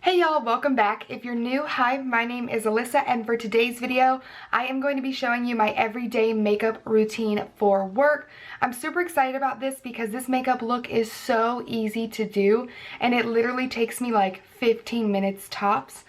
Hey y'all, welcome back. If you're new, hi, my name is Alyssa, and for today's video, I am going to be showing you my everyday makeup routine for work. I'm super excited about this because this makeup look is so easy to do, and it literally takes me like 15 minutes tops.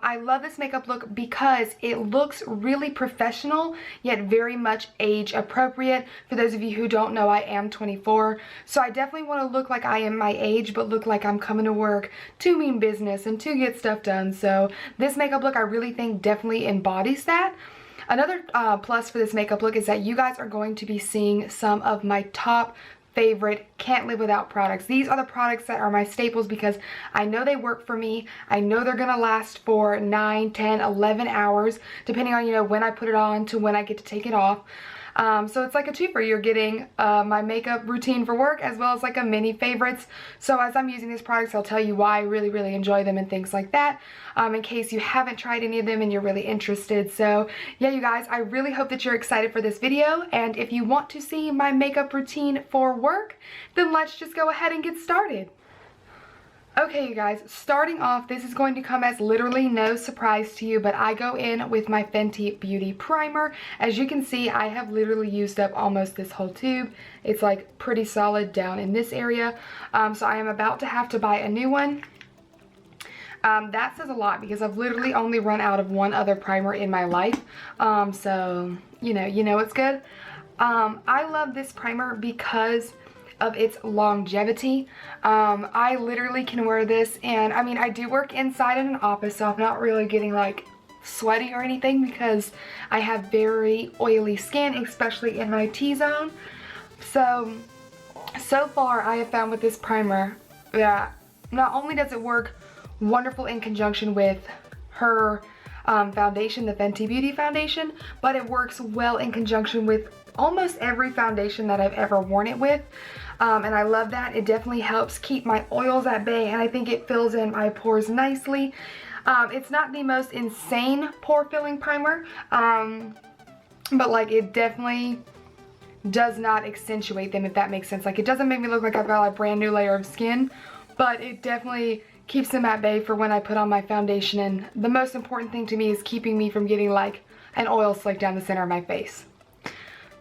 I love this makeup look because it looks really professional, yet very much age appropriate. For those of you who don't know, I am 24, so I definitely want to look like I am my age, but look like I'm coming to work to mean business and to get stuff done. So this makeup look, I really think definitely embodies that. Another plus for this makeup look is that you guys are going to be seeing some of my top favorite can't live without products. These are the products that are my staples because I know they work for me. I know they're gonna last for 9, 10, 11 hours depending on, you know, when I put it on to when I get to take it off. So it's like a twofer. You're getting my makeup routine for work as well as like a mini favorites. So as I'm using these products, I'll tell you why I really enjoy them and things like that, in case you haven't tried any of them and you're really interested. So yeah, you guys, I really hope that you're excited for this video, and if you want to see my makeup routine for work, then let's just go ahead and get started. Okay, you guys, starting off, this is going to come as literally no surprise to you, but I go in with my Fenty Beauty Primer. As you can see, I have literally used up almost this whole tube. It's like pretty solid down in this area, so I am about to have to buy a new one. That says a lot because I've literally only run out of one other primer in my life, so you know it's good. I love this primer because of its longevity. I literally can wear this, and I mean, I do work inside in an office, so I'm not really getting like sweaty or anything because I have very oily skin, especially in my T-zone. So far I have found with this primer that not only does it work wonderful in conjunction with her foundation, the Fenty Beauty foundation, but it works well in conjunction with almost every foundation that I've ever worn it with. And I love that. It definitely helps keep my oils at bay, and I think it fills in my pores nicely. It's not the most insane pore filling primer, but like it definitely does not accentuate them, if that makes sense. Like it doesn't make me look like I've got a brand new layer of skin, but it definitely keeps them at bay for when I put on my foundation. And the most important thing to me is keeping me from getting like an oil slick down the center of my face.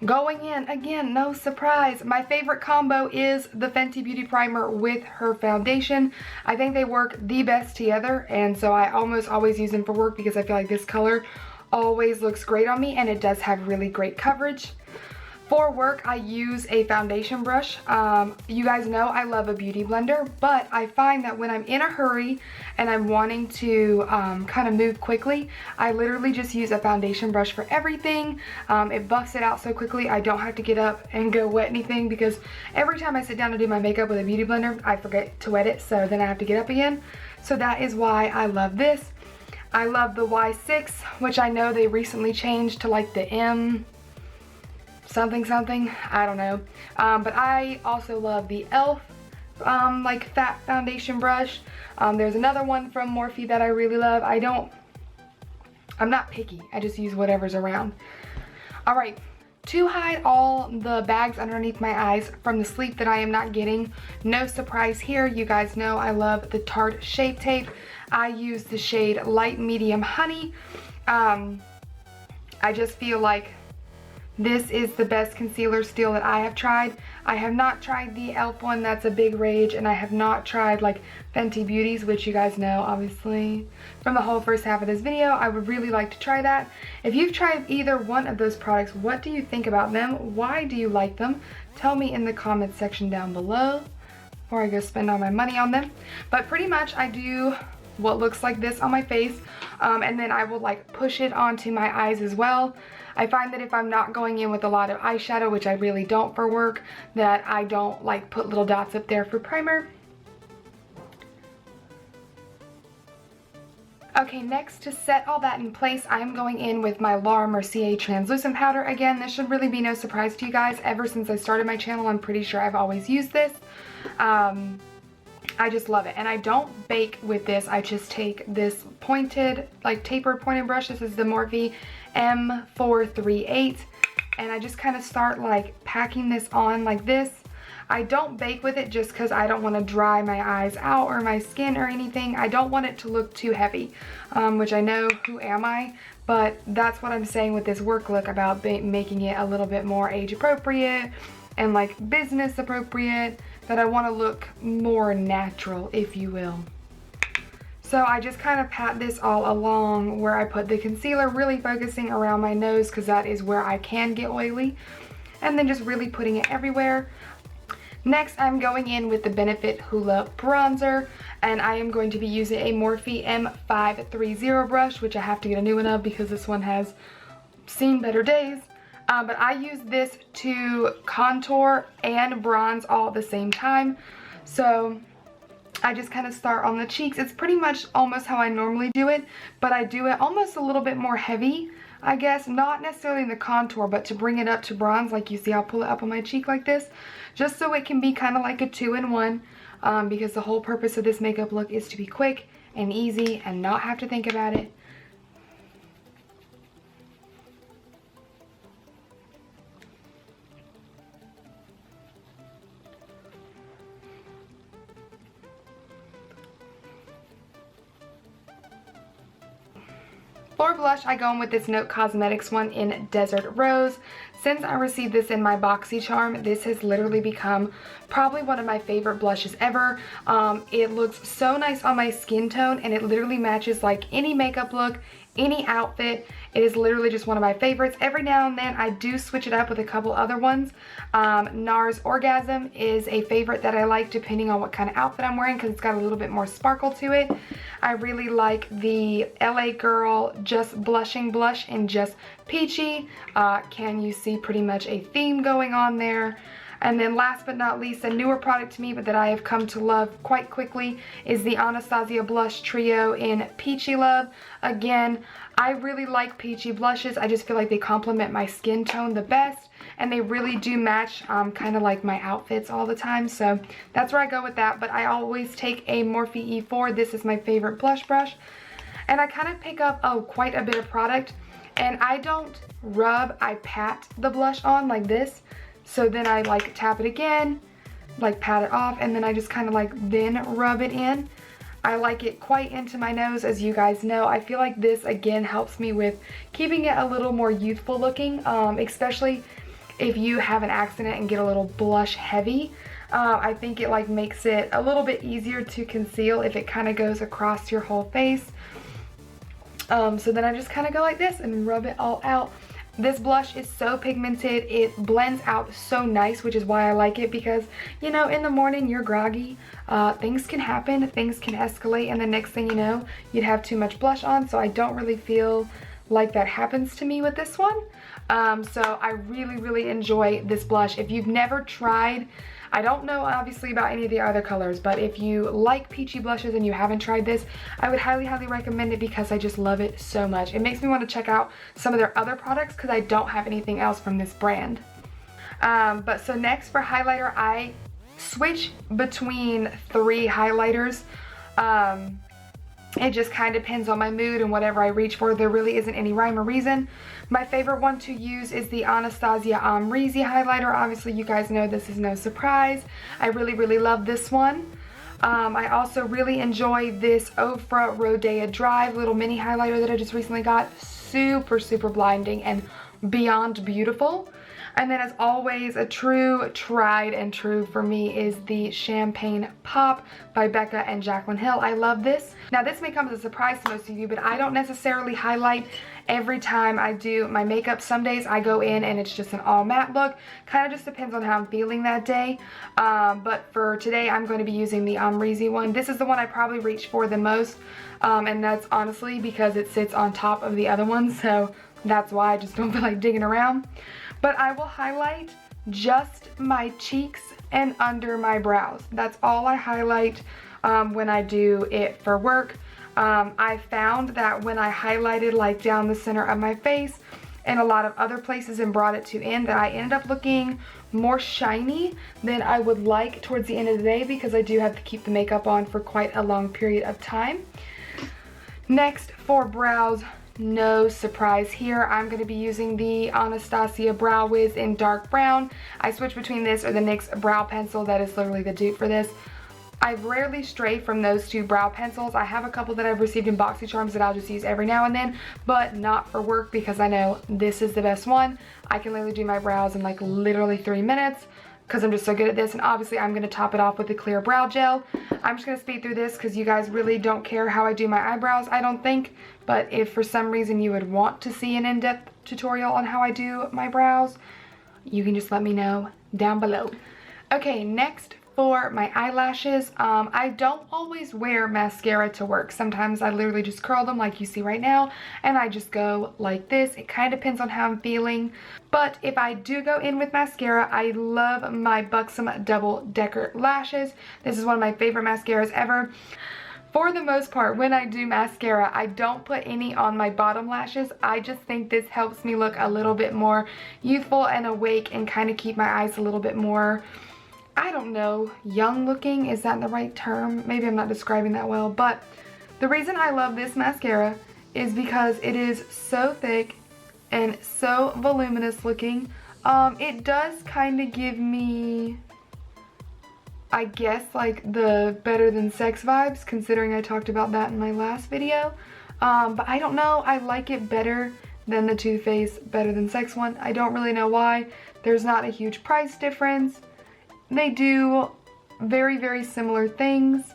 Going in, again, no surprise, my favorite combo is the Fenty Beauty Primer with her foundation. I think they work the best together, and so I almost always use them for work because I feel like this color always looks great on me, and it does have really great coverage. For work, I use a foundation brush. You guys know I love a beauty blender, but I find that when I'm in a hurry and I'm wanting to kind of move quickly, I literally just use a foundation brush for everything. It buffs it out so quickly I don't have to get up and go wet anything, because every time I sit down to do my makeup with a beauty blender, I forget to wet it, so then I have to get up again. So that is why I love this. I love the Y6, which I know they recently changed to like the M something, I don't know, but I also love the e.l.f. Like fat foundation brush. There's another one from Morphe that I really love. I'm not picky, I just use whatever's around. Alright, to hide all the bags underneath my eyes from the sleep that I am not getting, no surprise here, you guys know I love the Tarte Shape Tape. I use the shade Light Medium Honey. I just feel like this is the best concealer still that I have tried. I have not tried the e.l.f. one, that's a big rage, and I have not tried like Fenty Beauty's, which you guys know obviously from the whole first half of this video. I would really like to try that. If you've tried either one of those products, what do you think about them? Why do you like them? Tell me in the comments section down below before I go spend all my money on them. But pretty much I do what looks like this on my face, and then I will like push it onto my eyes as well. I find that if I'm not going in with a lot of eyeshadow, which I really don't for work, that I don't like put little dots up there for primer. Okay, next, to set all that in place, I'm going in with my Laura Mercier translucent powder. Again, this should really be no surprise to you guys. Ever since I started my channel, I'm pretty sure I've always used this. I just love it, and I don't bake with this. I just take this pointed, like tapered pointed brush. This is the Morphe M438, and I just kind of start like packing this on like this. I don't bake with it just because I don't want to dry my eyes out or my skin or anything. I don't want it to look too heavy, which I know, who am I? But that's what I'm saying with this work look about making it a little bit more age appropriate and like business appropriate, that I want to look more natural, if you will. So I just kind of pat this all along where I put the concealer, really focusing around my nose because that is where I can get oily, and then just really putting it everywhere. Next, I'm going in with the Benefit Hula bronzer, and I am going to be using a Morphe M530 brush, which I have to get a new one of because this one has seen better days. But I use this to contour and bronze all at the same time. So I just kind of start on the cheeks. It's pretty much almost how I normally do it, but I do it almost a little bit more heavy, I guess. Not necessarily in the contour, but to bring it up to bronze. Like you see, I'll pull it up on my cheek like this, just so it can be kind of like a 2-in-1, because the whole purpose of this makeup look is to be quick and easy and not have to think about it. For blush, I go in with this Note Cosmetics one in Desert Rose. Since I received this in my BoxyCharm, this has literally become probably one of my favorite blushes ever. It looks so nice on my skin tone, and it literally matches like any makeup look, any outfit. It is literally just one of my favorites. Every now and then I do switch it up with a couple other ones. NARS Orgasm is a favorite that I like depending on what kind of outfit I'm wearing because it's got a little bit more sparkle to it. I really like the LA Girl Just Blushing Blush in Just Peachy. Can you see pretty much a theme going on there? And then last but not least, a newer product to me but that I have come to love quite quickly is the Anastasia Blush Trio in Peachy Love. Again, I really like peachy blushes. I just feel like they complement my skin tone the best, and they really do match kind of like my outfits all the time. So that's where I go with that. But I always take a Morphe E4. This is my favorite blush brush. And I kind of pick up quite a bit of product. And I don't rub, I pat the blush on like this. So then I like tap it again, like pat it off, and then I just kind of like then rub it in. I like it quite into my nose, as you guys know. I feel like this again helps me with keeping it a little more youthful looking, especially if you have an accident and get a little blush heavy. I think it like makes it a little bit easier to conceal if it kind of goes across your whole face. So then I just kind of go like this and rub it all out. This blush is so pigmented, it blends out so nice, which is why I like it, because, you know, in the morning you're groggy, things can happen, things can escalate, and the next thing you know, you'd have too much blush on, so I don't really feel like that happens to me with this one. So I really, really enjoy this blush. If you've never tried, I don't know obviously about any of the other colors, but if you like peachy blushes and you haven't tried this, I would highly, highly recommend it because I just love it so much. It makes me want to check out some of their other products because I don't have anything else from this brand. But so next for highlighter, I switch between 3 highlighters. It just kind of depends on my mood and whatever I reach for. There really isn't any rhyme or reason. My favorite one to use is the Anastasia Amrezy Highlighter. Obviously, you guys know this is no surprise. I really, really love this one. I also really enjoy this Ofra Rodea Drive little mini highlighter that I just recently got. Super, super blinding and beyond beautiful. And then as always, a true tried and true for me is the Champagne Pop by Becca and Jaclyn Hill. I love this. Now this may come as a surprise to most of you, but I don't necessarily highlight every time I do my makeup. Some days I go in and it's just an all matte look. Kind of just depends on how I'm feeling that day. But for today, I'm going to be using the Amrezy one. This is the one I probably reach for the most. And that's honestly because it sits on top of the other ones. So that's why I just don't feel like digging around. But I will highlight just my cheeks and under my brows. That's all I highlight when I do it for work. I found that when I highlighted like down the center of my face and a lot of other places and brought it to end, that I ended up looking more shiny than I would like towards the end of the day because I do have to keep the makeup on for quite a long period of time. Next for brows, no surprise here. I'm going to be using the Anastasia Brow Wiz in dark brown. I switch between this or the NYX brow pencil that is literally the dupe for this. I rarely stray from those two brow pencils. I have a couple that I've received in BoxyCharms that I'll just use every now and then, but not for work because I know this is the best one. I can literally do my brows in like literally 3 minutes because I'm just so good at this. And obviously I'm going to top it off with the clear brow gel. I'm just going to speed through this because you guys really don't care how I do my eyebrows, I don't think. But if for some reason you would want to see an in-depth tutorial on how I do my brows, you can just let me know down below. Okay, next for my eyelashes, I don't always wear mascara to work. Sometimes I literally just curl them like you see right now, and I just go like this. It kind of depends on how I'm feeling. But if I do go in with mascara, I love my Buxom Double Decker Lashes. This is one of my favorite mascaras ever. For the most part, when I do mascara, I don't put any on my bottom lashes. I just think this helps me look a little bit more youthful and awake and kind of keep my eyes a little bit more, I don't know, young looking. Is that the right term? Maybe I'm not describing that well, but the reason I love this mascara is because it is so thick and so voluminous looking. It does kind of give me, I guess, like the Better Than Sex vibes, considering I talked about that in my last video. But I don't know, I like it better than the Too Faced Better Than Sex one. I don't really know why. There's not a huge price difference. They do very, very similar things.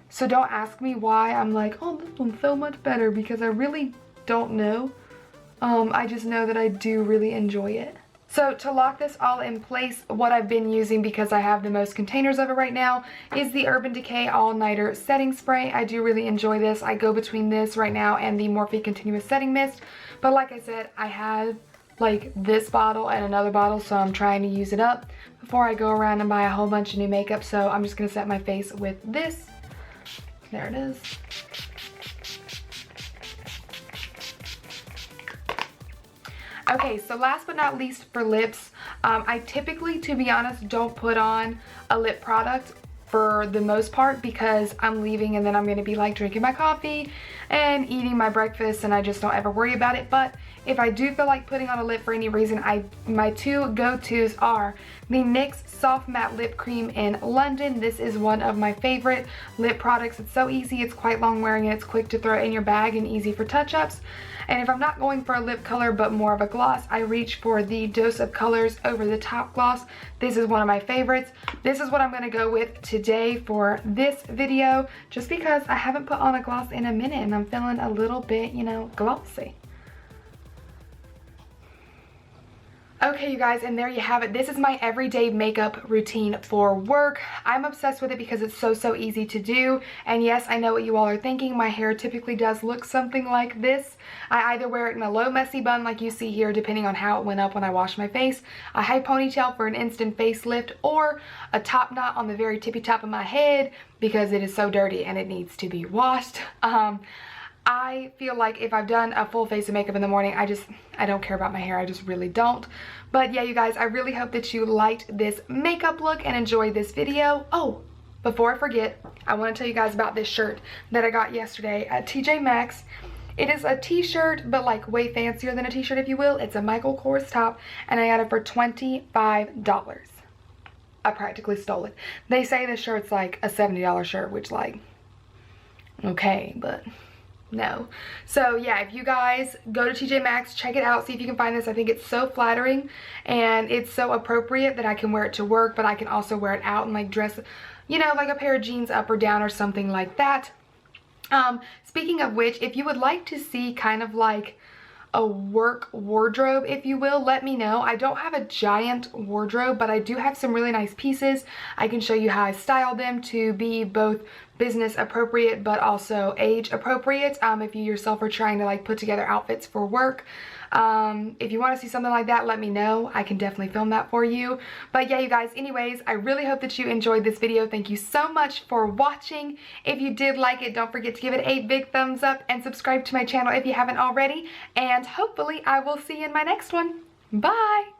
So don't ask me why I'm like, oh, this one's so much better, because I really don't know. I just know that I do really enjoy it. So to lock this all in place, what I've been using, because I have the most containers of it right now, is the Urban Decay All Nighter Setting Spray. I do really enjoy this. I go between this right now and the Morphe Continuous Setting Mist. But like I said, I had like this bottle and another bottle, so I'm trying to use it up before I go around and buy a whole bunch of new makeup. So I'm just going to set my face with this. There it is. Okay, so last but not least for lips, I typically, to be honest, don't put on a lip product for the most part because I'm leaving and then I'm going to be like drinking my coffee and eating my breakfast, and I just don't ever worry about it. But if I do feel like putting on a lip for any reason, my two go-tos are the NYX Soft Matte Lip Cream in London. This is one of my favorite lip products. It's so easy, it's quite long wearing, and it's quick to throw in your bag and easy for touch-ups. And if I'm not going for a lip color but more of a gloss, I reach for the Dose of Colors Over the Top Gloss. This is one of my favorites. This is what I'm going to go with today for this video, just because I haven't put on a gloss in a minute and I'm feeling a little bit, you know, glossy. Okay, you guys, and there you have it. This is my everyday makeup routine for work. I'm obsessed with it because it's so easy to do. And yes, I know what you all are thinking. My hair typically does look something like this. I either wear it in a low messy bun like you see here, depending on how it went up when I washed my face, a high ponytail for an instant facelift, or a top knot on the very tippy top of my head because it is so dirty and it needs to be washed. I feel like if I've done a full face of makeup in the morning, I don't care about my hair. I just really don't. But yeah, you guys, I really hope that you liked this makeup look and enjoyed this video. Oh, before I forget, I want to tell you guys about this shirt that I got yesterday at TJ Maxx. It is a t-shirt, but like way fancier than a t-shirt, if you will. It's a Michael Kors top, and I got it for $25. I practically stole it. They say this shirt's like a $70 shirt, which, like, okay, but no. So yeah, if you guys go to TJ Maxx, check it out, see if you can find this. I think it's so flattering and it's so appropriate that I can wear it to work, but I can also wear it out and like dress, you know, like a pair of jeans up or down or something like that. Speaking of which, if you would like to see kind of like a work wardrobe, if you will, let me know. I don't have a giant wardrobe, but I do have some really nice pieces. I can show you how I styled them to be both business appropriate but also age appropriate, if you yourself are trying to like put together outfits for work. If you want to see something like that, let me know. I can definitely film that for you. But yeah, you guys, anyways, I really hope that you enjoyed this video. Thank you so much for watching. If you did like it, don't forget to give it a big thumbs up and subscribe to my channel if you haven't already. And hopefully I will see you in my next one. Bye!